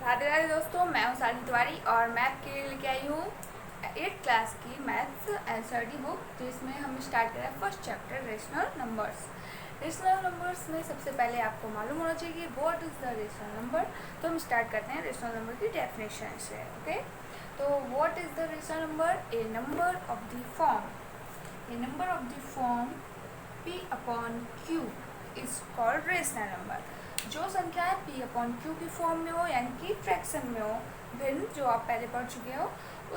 राधे राधे दोस्तों, मैं हूँ साली तिवारी और मैं आपके लिए लेके आई हूँ 8th क्लास की मैथ्स एनसीईआरटी बुक, जिसमें हम स्टार्ट करें first chapter rational numbers. Rational numbers में सबसे पहले आपको मालूम होना चाहिए कि what is the rational number. तो हम स्टार्ट करते हैं रेशनल नंबर की डेफिनेशन से। ओके, तो what is the rational number? A number of the form p upon q is called rational number. जो संख्याएं p अपॉन q की फॉर्म में हो, यानी कि फ्रैक्शन में हो, भिन्न, जो आप पहले पढ़ चुके हो,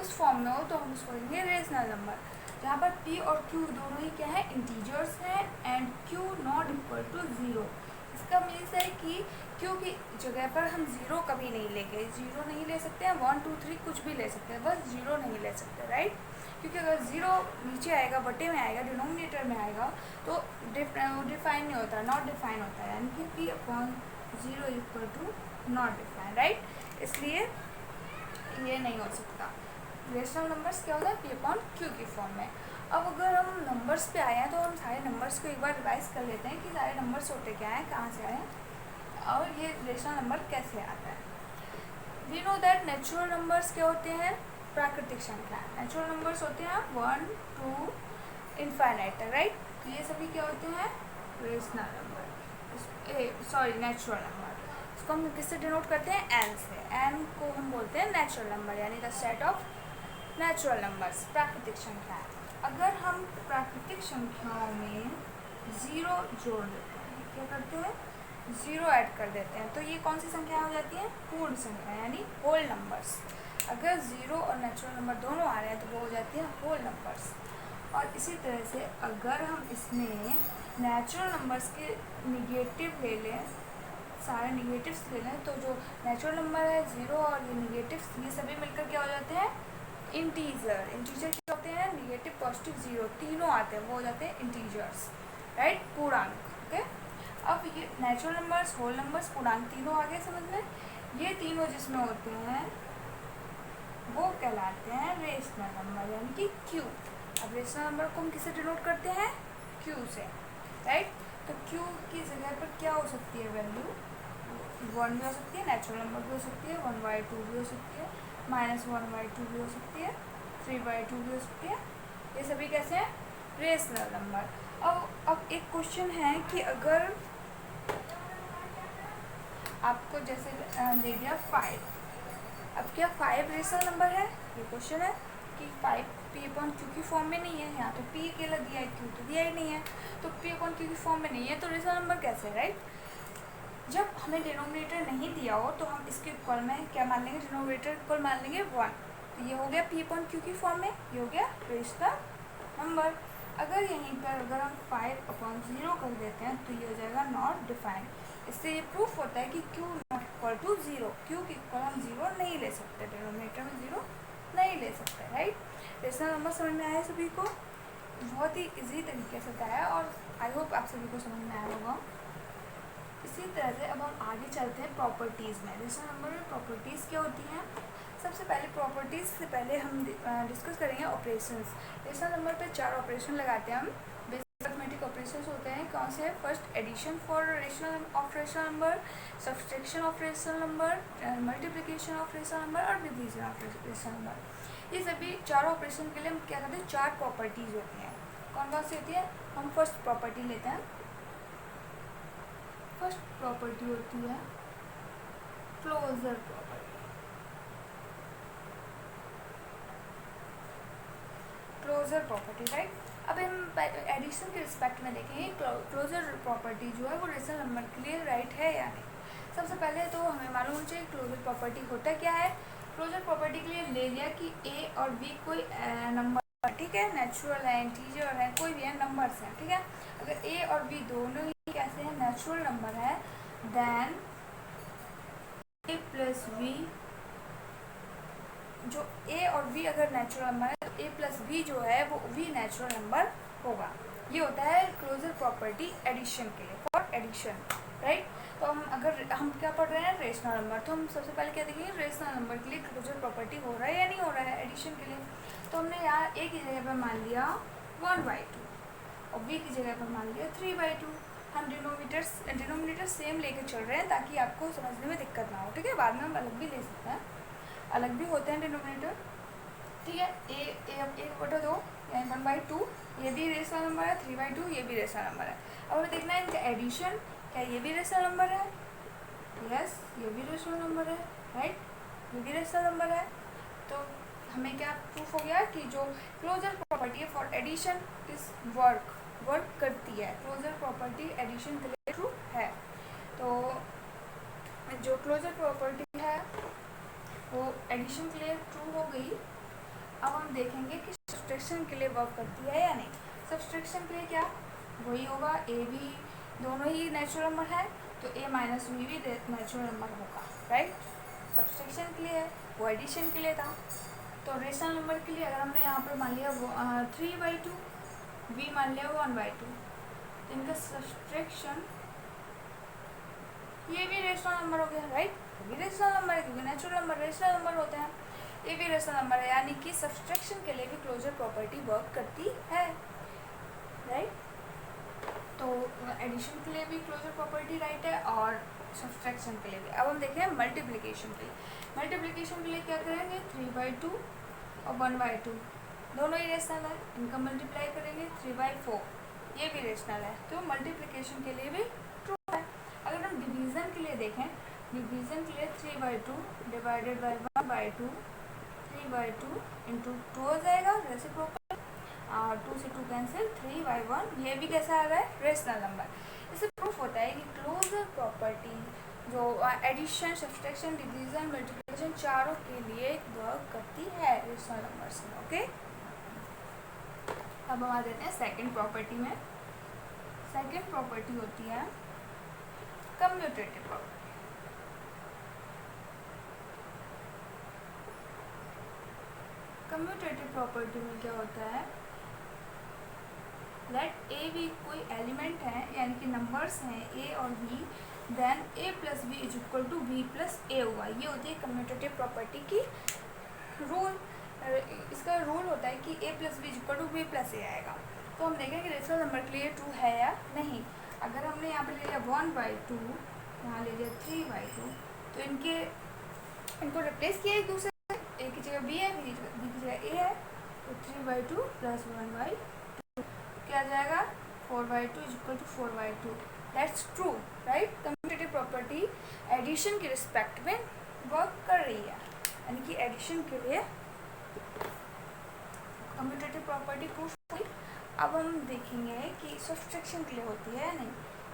उस फॉर्म में हो, तो हम उसको कहेंगे रेशनल नंबर। जहाँ पर p और q दोनों ही क्या है, इंटीजर्स हैं, and q not equal to 0। इसका मीन्स है कि q की जगह पर हम 0 कभी नहीं लेंगे। 0 नहीं ले सकते हैं, 1 2 3 कुछ भी ले सकते हैं, बस 0 नहीं ले सकते, राइट। क्योंकि अगर 0 नीचे आएगा, बटे में आएगा, डिनोमिनेटर में आएगा, तो डिफाइन नहीं होता, नॉट डिफाइन होता है, यानी कि p upon 0 equal to not define, right. इसलिए ये नहीं हो सकता। रेशनल नंबर्स क्या होता है, p अपॉन q की फॉर्म में। अब अगर हम नंबर्स पे आए हैं तो हम सारे नंबर्स को एक बार रिवाइज कर लेते हैं कि सारे नंबर्स होते क्या हैं, कहाँ से आए हैं और ये रेशनल नंबर कैसे आता है। We know that natural numbers क्या होते हैं, प्राकृतिक संख्या। नेचुरल नंबर्स होते हैं 1 2 इनफाइनाइट तक, राइट। तो ये सभी क्या होते हैं, रेशनल नंबर, नेचुरल नंबर। इसको हम किससे डिनोट करते हैं, एन से। एन को हम बोलते हैं नेचुरल नंबर, यानी the set of natural numbers, प्राकृतिक संख्या। अगर हम प्राकृतिक संख्याओं में 0 जोड़ देते हैं, क्या करते हैं, 0 ऐड कर देते हैं, तो ये कौन सी संख्या हो जाती है, पूर्ण संख्या, यानी होल नंबर्स। अगर 0 और नेचुरल नंबर दोनों आ रहे हैं तो वो हो जाती है होल नंबर्स। और इसी तरह से अगर हम इसमें नेचुरल नंबर्स के निगेटिव ले लें, सारे निगेटिव्स ले लें, तो जो नेचुरल नंबर है 0 और ये निगेटिव्स, ये सभी मिलकर क्या हो जाते हैं, इंटीजर। इंटीजर क्या होते हैं, निगेटिव पॉजिटिव 0 तीनों आते हैं, वो हो जाते हैं इंटीजर्स, राइट, पूर्णांक। ओके, अब ये नेचुरल नंबर्स, होल नंबर्स, पूर्णांक तीनों आ गए समझ में। ये तीनों जिसमें होते हैं वो कहलाते हैं रेशनल नंबर, यानी कि q। अब रेशनल नंबर को हम किससे डिनोट करते हैं, q से, राइट। तो q की जगह पर क्या हो सकती है वैल्यू, 1 भी हो सकती है, नेचुरल नंबर भी हो सकती है, 1/2 भी हो सकती है, -1/2 भी हो सकती है, 3/2 भी हो सकती है। ये सभी कैसे हैं, रेशनल नंबर। अब एक क्वेश्चन है कि अगर आपको जैसे दे दिया 5, अब क्या 5 रेशनल नंबर है, ये क्वेश्चन है कि 5 p अपॉन q की फॉर्म में नहीं है, यहाँ तो p अकेला दिया है, q तो दिया ही नहीं है, तो p अपॉन q की फॉर्म में नहीं है, तो रेशनल नंबर कैसे, राइट। जब हमें डिनोमिनेटर नहीं दिया हो तो हम इसके इक्वल में क्या मान लेंगे, डिनोमिनेटर इक्वल मान लेंगे 1। तो ये हो गया p अपॉन q की फॉर्म में, ये हो गया रेशनल नंबर। अगर यहीं पर अगर हम 5 अपॉन 0 कर देते हैं तो ये हो जाएगा नॉट डिफाइंड। इससे ये प्रूफ होता है कि q not equal to 0, q की इक्वल हम 0 नहीं ले सकते, डिनोमिनेटर में 0 नहीं ले सकते, राइट। रेशनल नंबर समझ में आया सभी को, बहुत ही इजी तरीके से बताया और आई होप आप सभी को समझ में आया होगा। इसी तरह से अब हम आगे चलते हैं प्रॉपर्टीज़ में। रेशनल नंबर में प्रॉपर्टीज़ क्या होती हैं, सबसे पहले प्रॉपर्टीज़ से पहले हम डिस्कस करेंगे ऑपरेशंस। रेशनल नंबर पे 4 ऑपरेशन लगाते हैं हम। बेसिक अरिथमेटिक ऑपरेशंस होते हैं, कौन से, first edition for rational number, subtraction of rational number, multiplication of rational number और डिवीजन ऑफ रेशनल नंबर। ये सभी चारों ऑपरेशन के लिए हम क्या करते हैं, 4 प्रॉपर्टीज़ होती हैं। कौन कौन सी होती है, हम फर्स्ट प्रॉपर्टी लेते हैं। फर्स्ट प्रॉपर्टी होती है closure property. Closure property, right. अब हम एडिशन के रिस्पेक्ट में देखेंगे क्लोजर प्रॉपर्टी जो है वो रेशनल नंबर के लिए राइट है या नहीं। सबसे पहले तो हमें मालूम होना चाहिए क्लोजर प्रॉपर्टी होता क्या है। क्लोजर प्रॉपर्टी के लिए ले लिया कि ए और बी कोई नंबर, ठीक है, नेचुरल है, इंटीजर है, कोई भी है, नंबर्स हैं, ठीक है। अगर ए और बी दोनों ही कैसे हैं, नेचुरल नंबर है, देन ए प्लस बी, जो ए और बी अगर नेचुरल नंबर है तो ए प्लस बी जो है वो भी नेचुरल नंबर होगा। ये होता है क्लोजर प्रॉपर्टी एडिशन के लिए, फॉर एडिशन, राइट। तो हम क्या पढ़ रहे हैं, रेशनल नंबर। तो हम सबसे पहले क्या देखेंगे, रेशनल नंबर के लिए क्लोजर प्रॉपर्टी हो रहा है या नहीं हो रहा है एडिशन के लिए। तो हमने यहाँ ए की जगह पर मान लिया 1/2 और बी की जगह पर मान लिया 3/2। हम डिनोमिनेटर सेम लेके चल रहे हैं ताकि आपको समझने में दिक्कत ना हो, ठीक है। बाद में हम अलग भी ले सकते हैं, अलग भी होते हैं डिनोमिनेटर, ठीक है। एक बटा दो यानी 1/2, ये भी रेशनल नंबर है। 3/2 ये भी रेशनल नंबर है। अब हमें देखना है इनका एडिशन, क्या ये भी रेशनल नंबर है? यस, ये भी रेशनल नंबर है, राइट, ये भी रेशनल नंबर है। तो हमें क्या प्रूफ हो गया कि जो क्लोजर प्रॉपर्टी है फॉर एडिशन इज वर्क करती है। क्लोजर प्रॉपर्टी एडिशन के लिए ट्रू है। तो जो क्लोजर प्रॉपर्टी है वो एडिशन के लिए ट्रू हो गई। अब हम देखेंगे कि सब्सट्रैक्शन के लिए वर्क करती है या नहीं। सब्सट्रैक्शन के लिए क्या वही होगा, ए बी दोनों ही नेचुरल नंबर है तो ए माइनस बी भी नेचुरल नंबर होगा, राइट। सब्सट्रैक्शन के लिए है, वो एडिशन के लिए था। तो रेशनल नंबर के लिए अगर हमने यहाँ पर मान लिया 3/2, बी मान लिया 1/2, तो इनका सब्सट्रैक्शन ये भी रेशनल नंबर हो गया, राइट। ये भी रेशनल नंबर है क्योंकि नेचुरल नंबर रेशनल नंबर होते हैं, ये भी रेशनल नंबर है। यानी कि सब्सट्रैक्शन के लिए भी क्लोजर प्रॉपर्टी वर्क करती है, राइट। तो एडिशन के लिए भी क्लोजर प्रॉपर्टी राइट है और सब्सट्रैक्शन के लिए भी। अब हम देखें मल्टीप्लिकेशन के लिए। मल्टीप्लिकेशन के लिए क्या करेंगे, 3/2 और 1/2 दोनों ही रेशनल है, इनका मल्टीप्लाई करेंगे 3/4, ये भी रेशनल है। तो मल्टीप्लिकेशन के लिए भी ट्रू है। अगर हम डिवीज़न के लिए देखें, डिवीज़न के लिए 3/2 डिवाइडेड बाई 1/2, 3/2 इंटू 2 हो जाएगा रेसिप्रोकल, और 2 से 2 कैंसिल, 3/1 ये भी कैसा आ रहा है, रेशनल नंबर। इससे प्रूफ होता है कि क्लोजर प्रॉपर्टी जो एडिशन, सब्सट्रैक्शन, डिवीज़न, मल्टीप्लिकेशन चारों के लिए वर्क करती है रेशनल नंबर्स में, ओके। अब हम आ जाते हैं सेकंड प्रॉपर्टी में। सेकंड प्रॉपर्टी होती है कम्यूटेटिव प्रॉपर्टी। कम्यूटेटिव प्रॉपर्टी में क्या होता है, लेट ए बी कोई एलिमेंट है यानी कि नंबर्स हैं ए और B, then A plus B is equal to B plus A हुआ। ये होती है कम्यूटेटिव प्रॉपर्टी की रूल। इसका रूल होता है कि A plus B is equal to B plus A आएगा। तो हम देखें कि रेशनल नंबर के लिए ट्रू है या नहीं। अगर हमने यहाँ पे ले लिया 1/2, यहाँ ले लिया 3/2, तो इनको रिप्लेस किया एक दूसरे से, ए की जगह बी है, बी की जगह ए है, तो 3/2 प्लस 1/2 क्या आ जाएगा, 4/2 is equal to 4/2। That's true, right. Commutative property addition के रिस्पेक्ट में वर्क कर रही है, यानी कि एडिशन के लिए कम्यूटेटिव प्रॉपर्टी प्रूफ हुई। अब हम देखेंगे कि सब्सट्रैक्शन के लिए होती है या नहीं,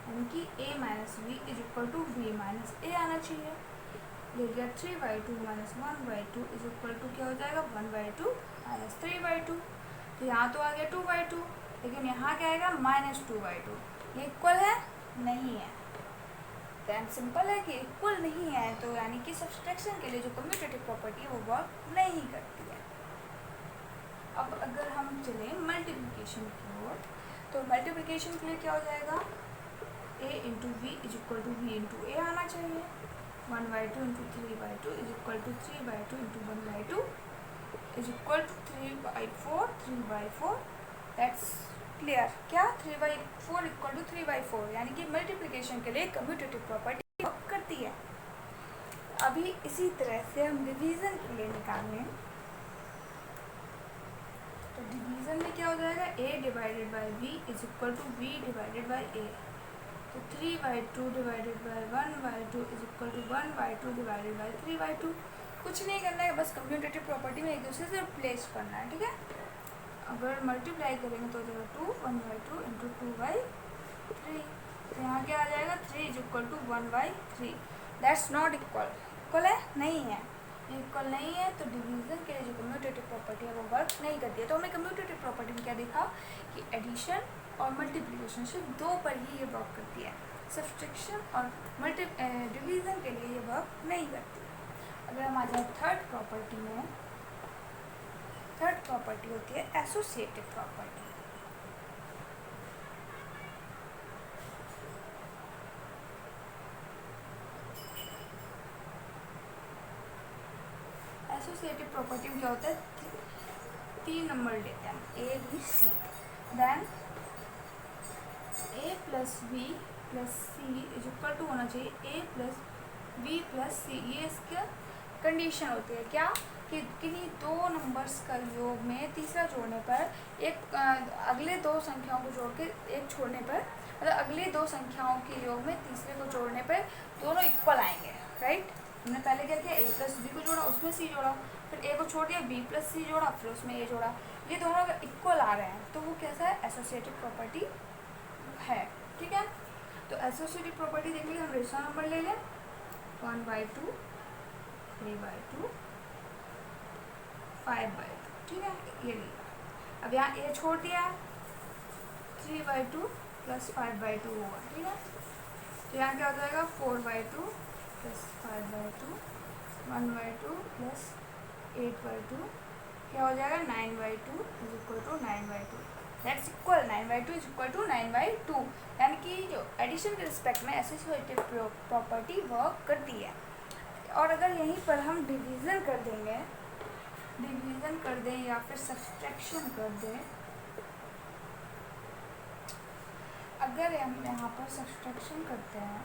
यानी कि a minus B is equal to B minus A आना चाहिए। ले लिया 3/2 माइनस 1/2 इज इक्वल टू क्या हो जाएगा, 1/2 माइनस 3/2। तो यहाँ तो आ गया 2/2, लेकिन यहाँ क्या आएगा, -2/2। ये इक्वल है, नहीं है। दैन सिंपल है कि इक्वल नहीं है, तो यानी कि सब्सट्रैक्शन के लिए जो कम्यूटेटिव प्रॉपर्टी है वो वर्क नहीं करती है। अब अगर हम चले मल्टीप्लिकेशन की ओर, तो मल्टीप्लिकेशन के लिए क्या हो जाएगा, a into V is equal to V into A आना चाहिए। 1/2 into 3/2 is equal to 3/2 into 1/2 is equal to 3/4, 3/4। That's clear. क्या 3/4 इक्वल टू 3/4, यानी कि मल्टीप्लिकेशन के लिए कम्यूटेटिव प्रॉपर्टी वर्क करती है। अभी इसी तरह से हम डिवीज़न के लिए निकालें, तो डिवीज़न में क्या हो जाएगा, a divided by b is equal to b divided by a। तो 3/2 divided by 1/2 is equal to 1/2 divided by 3/2। कुछ नहीं करना है, बस कम्यूटेटिव प्रॉपर्टी में एक दूसरे से रिप्लेस करना है, ठीक है। अगर मल्टीप्लाई करेंगे तो हो जाएगा 2 1/2 इंटू 2/3। तो यहाँ क्या आ जाएगा, 3 is equal to 1/3। That's not equal. Equal है, नहीं है, इक्वल नहीं है। तो डिवीज़न के लिए जो कम्यूटेटिव प्रॉपर्टी है वो वर्क नहीं करती है। तो हमने कम्यूटेटिव प्रॉपर्टी में क्या देखा कि एडिशन और मल्टीप्लिकेशन सिर्फ दो पर ही ये वर्क करती है, सब्सट्रैक्शन और डिवीज़न के लिए ये वर्क नहीं करती। अगर हम आ जाए थर्ड प्रॉपर्टी में, थर्ड प्रॉपर्टी होती है एसोसिएटिव प्रॉपर्टी। एसोसिएटिव प्रॉपर्टी में क्या होता है, 3 नंबर लेते हैं A B C, then A plus B plus C is equal to होना चाहिए A plus B plus C. ये इसका कंडीशन होती है क्या, कि किन्हीं दो नंबर्स का योग में तीसरा जोड़ने पर एक अगले दो संख्याओं को जोड़ के एक छोड़ने पर, मतलब अगली दो संख्याओं के योग में तीसरे को जोड़ने पर दोनों इक्वल आएंगे, राइट। हमने पहले क्या किया, ए प्लस बी को जोड़ा, उसमें सी जोड़ा, फिर ए को छोड़ दिया, बी प्लस सी जोड़ा, फिर उसमें ए जोड़ा। ये दोनों अगर इक्वल आ रहे हैं तो वो कैसा है, एसोसिएटिव प्रॉपर्टी है, ठीक है। तो एसोसिएटिव प्रॉपर्टी देख लीजिए, हम रेशनल नंबर ले लें 1/2, 3/2, 5/2, ठीक है, ये लिया। अब यहाँ ए छोड़ दिया, 3/2 प्लस 5/2 होगा, ठीक है। तो यहाँ क्या हो जाएगा, 4/2 प्लस 5/2, 1/2 प्लस 8/2, क्या हो जाएगा 9/2 is equal to 9/2। That's equal 9/2 is equal to 9/2। यानी कि जो एडिशन के रिस्पेक्ट में एसोसिएटिव प्रॉपर्टी वर्क करती है। और अगर यहीं पर हम डिवीज़न कर दें या फिर सब्सट्रैक्शन कर दें, अगर हम यहाँ पर सब्सट्रैक्शन करते हैं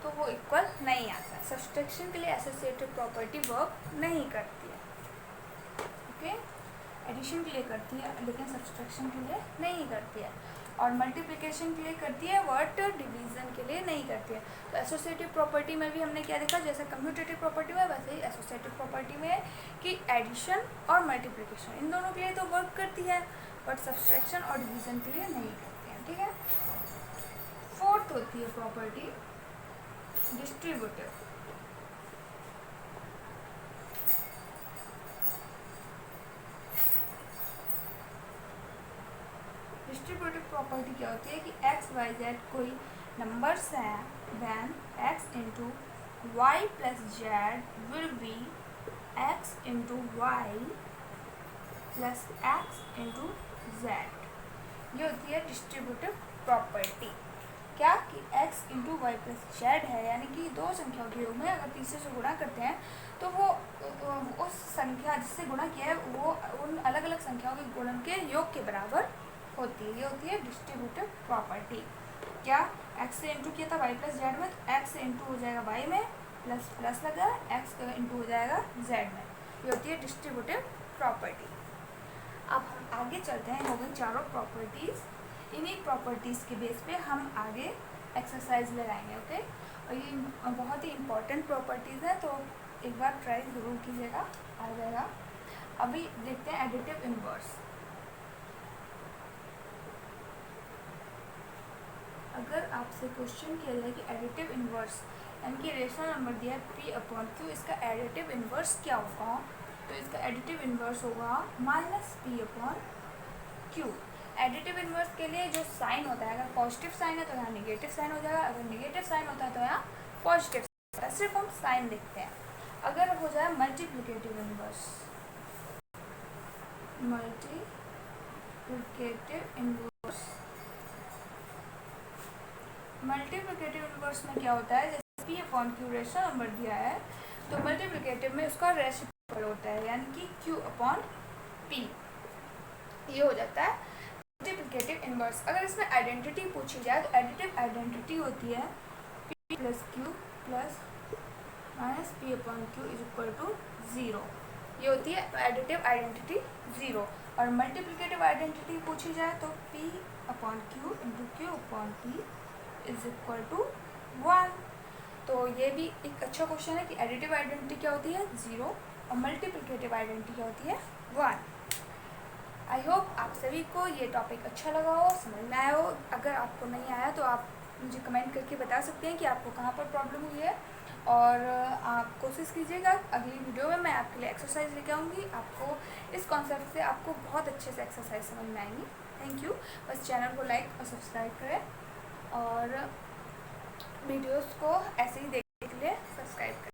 तो वो इक्वल नहीं आता है। सब्सट्रैक्शन के लिए एसोसिएटिव प्रॉपर्टी वर्क नहीं करती है, ओके। एडिशन के लिए करती है लेकिन सब्सट्रैक्शन के लिए नहीं करती है, और मल्टीप्लिकेशन के लिए करती है बट डिवीज़न के लिए नहीं करती है। तो एसोसिएटिव प्रॉपर्टी में भी हमने क्या देखा, जैसे कम्यूटेटिव प्रॉपर्टी में वैसे ही एसोसिएटिव प्रॉपर्टी में कि एडिशन और मल्टीप्लिकेशन इन दोनों के लिए तो वर्क करती है, बट सब्सट्रैक्शन और डिवीज़न के लिए नहीं करती है, ठीक है। फोर्थ होती है प्रॉपर्टी डिस्ट्रीब्यूटिव। डिस्ट्रीब्यूटिव प्रॉपर्टी क्या होती है कि एक्स वाई जेड कोई नंबर्स हैं, then x into y plus z will be x into y plus x into z. ये होती है डिस्ट्रीब्यूटिव प्रॉपर्टी। क्या कि x into y plus z है, यानी कि दो संख्याओं के योग में अगर तीसरे से गुणा करते हैं तो वो उस संख्या जिससे गुणा किया है वो उन अलग अलग संख्याओं के गुणन के योग के बराबर होती है। ये होती है डिस्ट्रीब्यूटिव प्रॉपर्टी। क्या x से इंटू किया था वाई प्लस जेड में, तो x से इंटू हो जाएगा y में, प्लस प्लस लगा x का इंटू हो जाएगा z में। ये होती है डिस्ट्रीब्यूटिव प्रॉपर्टी। अब हम आगे चलते हैं, हो गई चारों प्रॉपर्टीज़। इन्हीं प्रॉपर्टीज़ के बेस पे हम आगे एक्सरसाइज लगाएंगे, ओके। और ये बहुत ही इम्पॉर्टेंट प्रॉपर्टीज़ है, तो एक बार ट्राई ज़रूर कीजिएगा, आ जाएगा। अभी देखते हैं एडिटिव इनवर्स। अगर आपसे क्वेश्चन किया जाए कि एडिटिव इनवर्स यानी कि रेशनल नंबर दिया है p/q, इसका एडिटिव इनवर्स क्या होगा, तो इसका एडिटिव इनवर्स होगा -p/q। एडिटिव इनवर्स के लिए जो साइन होता है, अगर पॉजिटिव साइन है तो यहाँ नेगेटिव साइन हो जाएगा, अगर नेगेटिव साइन होता है तो यहाँ पॉजिटिव साइन होता है। सिर्फ हम साइन देखते हैं। अगर हो जाए मल्टीप्लिकेटिव इनवर्स, मल्टीप्लिकेटिव इनवर्स में क्या होता है, जैसे p/q रेशनल नंबर दिया है तो मल्टीप्लिकेटिव में उसका रेसिप्रोकल होता है, यानी कि q/p ये हो जाता है मल्टीप्लिकेटिव इनवर्स। अगर इसमें आइडेंटिटी पूछी जाए तो एडिटिव आइडेंटिटी होती है p plus q plus minus p/q is equal to 0। ये होती है एडिटिव आइडेंटिटी 0। और मल्टीप्लिकेटिव आइडेंटिटी पूछी जाए तो p/q into q/p is equal to 1। तो ये भी एक अच्छा क्वेश्चन है कि एडिटिव आइडेंटिटी क्या होती है 0 और मल्टीप्लिकेटिव आइडेंटिटी क्या होती है 1। आई होप आप सभी को ये टॉपिक अच्छा लगा हो, समझ में आया हो। अगर आपको नहीं आया तो आप मुझे कमेंट करके बता सकते हैं कि आपको कहाँ पर प्रॉब्लम हुई है, और आप कोशिश कीजिएगा अगली वीडियो में मैं आपके लिए एक्सरसाइज लेके आऊँगी। आपको इस कॉन्सेप्ट से आपको बहुत अच्छे से एक्सरसाइज समझ में आएंगी। Thank you. बस चैनल को लाइक और सब्सक्राइब करें और वीडियोस को ऐसे ही देखने के लिए सब्सक्राइब करें।